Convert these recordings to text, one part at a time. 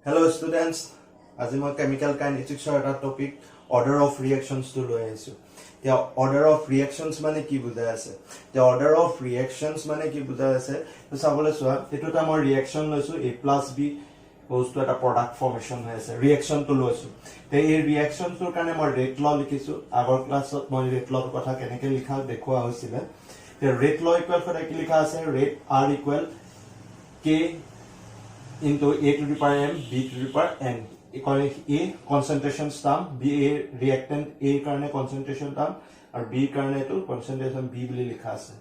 Hello students, আজি মই chemical kinetics এটা topic order of reactions to লৈ আহিছো। The order of reactions মানে কি বুজাই আছে? The order of reactions মানে কি বুজাই আছে? তো চাবলৈ চোৱা, এটোটা মই reaction লৈছো A plus B goes to এটা product formation হৈ আছে। reaction to লৈছো। তে এই reaction তোৰ কাৰণে মই rate law লিখিছো। আগৰ ক্লাছত মই rate law কথা কেনেকৈ লিখা দেখুৱা হৈছিল। তে rate law equal সদায় কি লিখা আছে? rate R equal K into A to the power M, B to the power N. A concentration term, B A reactant A karne concentration term, और B karne to concentration B বুলি লিখা আছে।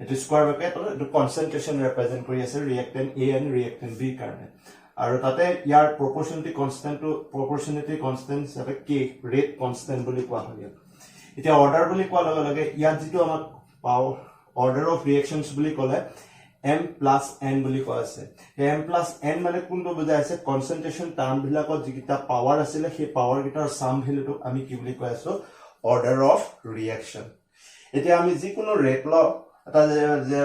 এটো square bracket আৰু এটো concentration represent কৰি আছে reactant A and reactant B karne। আৰু তাতে ইয়াৰ proportionality constant হিচাপে K rate constant বুলি কোৱা হয়। এতিয়া order বুলি কোৱা লগে লগে ইয়াত যেটো আমাক পাও order of reactions বুলি ক'লে M plus N বুলি কোৱা আছে। M plus N মানে কোনটো বুজাই আছে? কনসেন্ট্ৰেশন টাৰ্ম বিলাকত যিকিটা পাৱাৰ আছিল সেই পাৱাৰ গিটাৰ সাম ভ্যালুটো আমি কি বুলি কৈ আছো? Order of reaction. এতিয়া আমি যিকোনো ৰেট ল এটা যে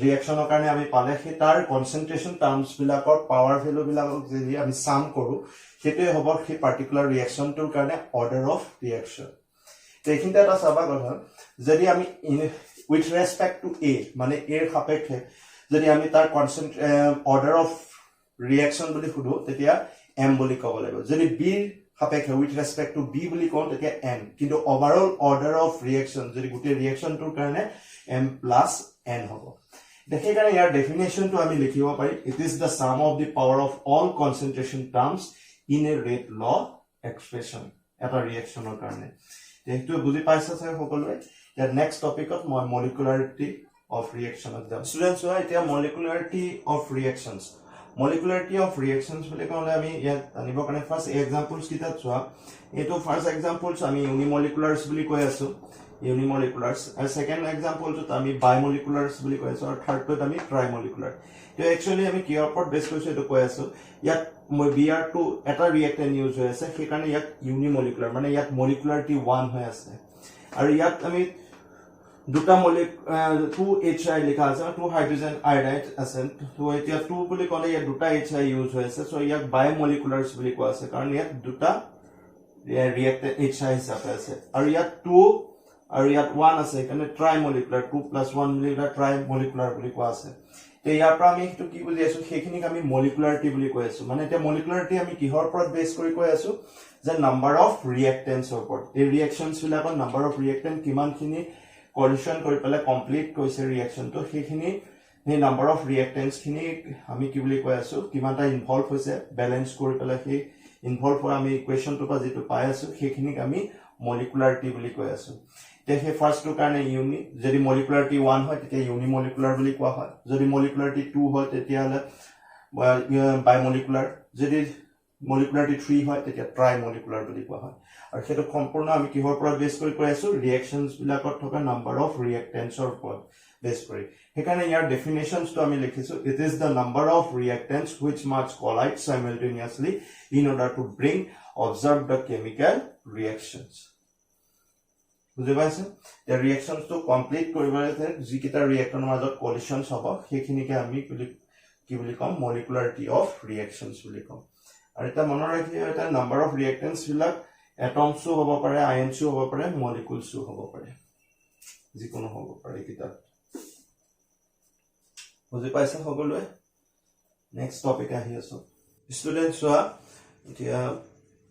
ৰিঅ্যাকশনৰ কাৰণে আমি পালে সেই তাৰ কনসেন্ট্ৰেশন টাৰ্মস বিলাকৰ পাৱাৰ ভ্যালু বিলাকক যদি আমি সাম কৰো সেটোই হ'ব সেই পাৰ্টিকুলাৰ ৰিঅ্যাকশনটোৰ কাৰণে অৰ্ডাৰ অফ ৰিঅ্যাকশন। এইখিনিতে এটা চাবা কথা, যদি আমি উইথ ৰেসপেক্ট টু A মানে এৰ সাপেক্ষে যদি আমি তাৰ অৰ্ডাৰ অফ ৰিঅ্যাকশন বুলি খুদো তেতিয়া M বুলি ক'ব লাগিব। যদি B সাপেক্ষে উইথ ৰেসপেক্ট টু B বুলি কওঁ তেতিয়া N। কিন্তু ওভাৰঅল অৰ্ডাৰ অফ ৰিঅ্যাকশন যদি গোটেই ৰিঅ্যাকশনটোৰ কাৰণে M plus N হ'ব। দেখে কাৰণে ইয়াৰ ডেফিনেশনটো আমি লিখিব পাৰি, it is the sum of the power of all concentration terms in a rate law expression এটা ৰিঅ্যাকশনৰ কাৰণে। এইটো বুজি পাইছা চাগে সকলোৱে। ইয়াৰ নেক্সট টপিকত মই মলিকুলাৰিটি of reaction of them. Students, so এতিয়া molecularity of reactions. Molecularity of reactions বুলি ক'লে আমি ইয়াত আনিব কাৰণে ফাৰ্স্ট এক্সাম্পলস কিটা চোৱা। এটো ফাৰ্স্ট এক্সাম্পলস আমি ইউনিমলিকুলাৰস বুলি কৈ আছো, ইউনিমলিকুলাৰস। আৰু সেকেন্ড এক্সাম্পলটো আমি বাইমলিকুলাৰস বুলি কৈ আছো, আৰু থাৰ্ডটো আমি ট্ৰাইমলিকুলাৰ। তো একচুয়ালি আমি কি ওপৰত বেস কৰিছো এটো কৈ আছো। ইয়াত Br2 এটা ৰিঅ্যাকটেন্ট ইউজ হৈ আছে, সেইকাৰণে ইয়াত ইউনিমলিকুলাৰ মানে ইয়াত মলিকুলাৰিটি 1 হৈ আছে। আৰু ইয়াত আমি দুটা টু HI লিখা আছে, টু হাইড্ৰোজেন আয়োডাইড আছে। তো এতিয়া 2 বুলি ক'লে ইয়াত দুটা HI ইউজ হৈ আছে, সো ইয়াক বায়োমলিকুলাৰস বুলি কোৱা আছে কাৰণ ইয়াত দুটা ৰিঅ্যাক্টেন্ট HI হিচাপে আছে। আৰু ইয়াত 2 আৰু ইয়াত 1 আছে, কাৰণে ট্ৰাইমলিকুলাৰ 2 + 1 মিলিকুলাৰ ট্ৰাইমলিকুলাৰ বুলি কোৱা আছে। তে ইয়াৰ পৰা আমি কি বুজি আছো? সেইখিনিক আমি মলিকুলাৰিটি বুলি কৈ আছো। মানে এতিয়া মলিকুলাৰিটি আমি কিহৰ ওপৰত বেস কৰি কৈ আছো? যে নাম্বাৰ অফ ৰিঅ্যাকটেন্টছৰ ওপৰত। এই ৰিঅ্যাকশনছ বিলাকৰ নাম্বাৰ অফ ৰিঅ্যাকটেন্ট কিমানখিনি কলিশন কৰি পেলাই কমপ্লিট কৰিছে ৰিঅ্যাকশনটো, সেইখিনি সেই নাম্বাৰ অফ ৰিঅ্যাকটেন্টছ খিনি আমি কি বুলি কৈ আছো? কিমানটা ইনভলভ হৈছে বেলেন্স কৰি পেলাই সেই ইনভলভ হোৱা আমি ইকুৱেশনটো পৰা যেটো পাই আছো সেইখিনিক আমি মলিকুলাৰিটি বুলি কৈ আছো। তে সেই ফাৰ্স্টটোৰ কাৰণে ইউনি, যদি মলিকুলাৰিটি 1 হয় তেতিয়া ইউনিমলিকুলাৰ বুলি কোৱা হয়। যদি মলিকুলাৰিটি 2 হয় তেতিয়া হলে বাইমলিকুলাৰ। যদি মলিকুলাৰিটি 3 হয় তেতিয়া ট্ৰাইমলিকুলাৰ বুলি কোৱা হয়। আৰু সেইটো সম্পূৰ্ণ আমি কিহৰ ওপৰত বেস কৰি কৈ আছো? ৰিঅ্যাকশনছ বিলাকত থকা নাম্বাৰ অফ ৰিঅ্যাকটেন্টছৰ ওপৰত বেস কৰি। সেইকাৰণে ইয়াৰ ডেফিনেশনটো আমি লিখিছো, it is the number of reactants which must collide simultaneously in order to bring observe the chemical reactions. বুজি পাইছে? এই ৰিঅ্যাকশনটো কমপ্লিট কৰিবলৈ যিকিটা ৰিঅ্যাক্টনৰ মাজত কলিশনছ হ'ব সেইখিনিকে আমি কি বুলি কম? মলিকুলাৰিটি অফ ৰিঅ্যাকশনছ বুলি কম। আৰু এটা মনত ৰাখিব, এটা নাম্বাৰ অফ ৰিঅ্যাকটেন্টছ বিলাক এটমসও হ'ব পাৰে, আয়নসও হ'ব পাৰে, মলিকুলসও হ'ব পাৰে, যিকোনো হ'ব পাৰে কিটা। বুজি পাইছে সকলোৱে? নেক্সট টপিক আহি আছো ষ্টুডেন্টস। চোৱা এতিয়া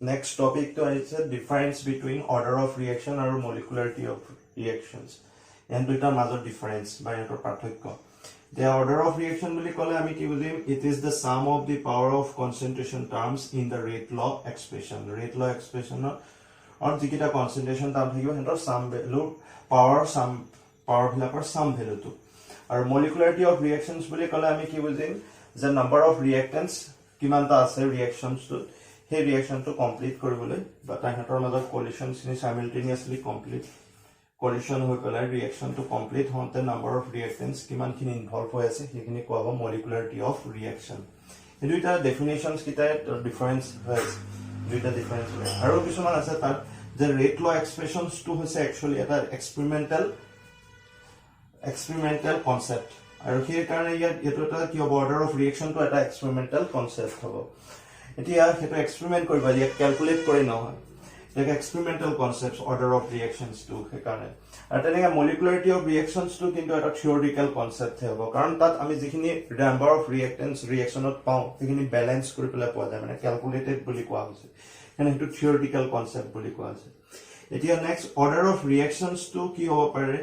নেক্সট টপিকটো আহিছে difference between order of reaction আৰু মলিকুলাৰিটি অফ ৰিঅ্যাকশনছ। এন দুইটাৰ মাজত ডিফাৰেন্স বা এৰ পাৰ্থক্য। The order of reaction বুলি ক'লে আমি কি বুজিম? It is the sum of the power of concentration terms in the rate law expression. Rate law expression or যিকিটা concentration term থাকিব হেতৰ sum value power বিলাকৰ sum value টো। আৰু molecularity of reactions বুলি ক'লে আমি কি বুজিম? যে number of reactants কিমানটা আছে reactions টো, সেই reaction টো কমপ্লিট কৰিবলৈ বা তাহাঁতৰ মাজত collisions নি simultaneously কমপ্লিট collision হৈ পেলাই reaction to complete হওঁতে number of reactants কিমানখিনি ইনভলভ হৈ আছে সেইখিনি কোৱা হ'ব molecularity of reaction। এই দুইটা ডেফিনেশনছ কিটা ডিফাৰেন্স হয়, দুইটা ডিফাৰেন্স হয়। আৰু কিছুমান আছে তাত যে ৰেট ল এক্সপ্ৰেশনছ টু হৈছে একচুয়ালি এটা এক্সপেৰিমেন্টাল কনসেপ্ট। আৰু সেই কাৰণে ইয়াত এটো এটা কি হ'ব? অৰ্ডাৰ অফ ৰিঅ্যাকশন টো এটা এক্সপেৰিমেন্টাল কনসেপ্ট হ'ব। এতিয়া সেইটো এক্সপেৰিমেন্ট কৰিবা ইয়াক ক্যালকুলেট কৰি নহয় like experimental concepts order of reactions to সেইকাৰণে আৰু তেনেকৈ molecularity of reactions to কিন্তু এটা theoretical concept হ'ব কাৰণ তাত আমি যিখিনি number of reactants reactionত পাওঁ সেইখিনি ব্যালেন্স কৰি পেলাই পোৱা যায় মানে ক্যালকুলেটেড বুলি কোৱা হৈছে মানে সেইটো theoretical concept বুলি কোৱা হৈছে এতিয়া next order of reactions to কি হ'ব পাৰে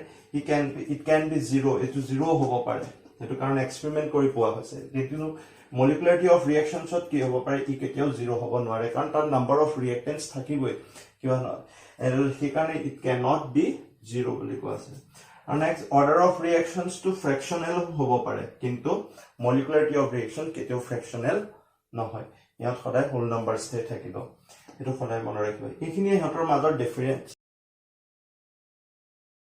it can be zero এটো zero হ'ব পাৰে সেইটো কাৰণ এক্সপেৰিমেন্ট কৰি পোৱা হৈছে কিন্তু molecularity of reactions ত কি হ'ব পাৰে ই কেতিয়াও 0 হ'ব নোৱাৰে কাৰণ তাৰ number of reactants থাকিবই কিবা নহয় আৰু সেইকাৰণে it cannot be 0 বুলি কোৱা আছে আৰু next order of reactions to fractional হ'ব পাৰে কিন্তু molecularity of reaction কেতিয়াও fractional নহয় ইয়াত সদায় whole numbers থাকিব এটো সদায় মনত ৰাখিব এইখিনি ইহঁতৰ মাজৰ ডিফাৰেন্স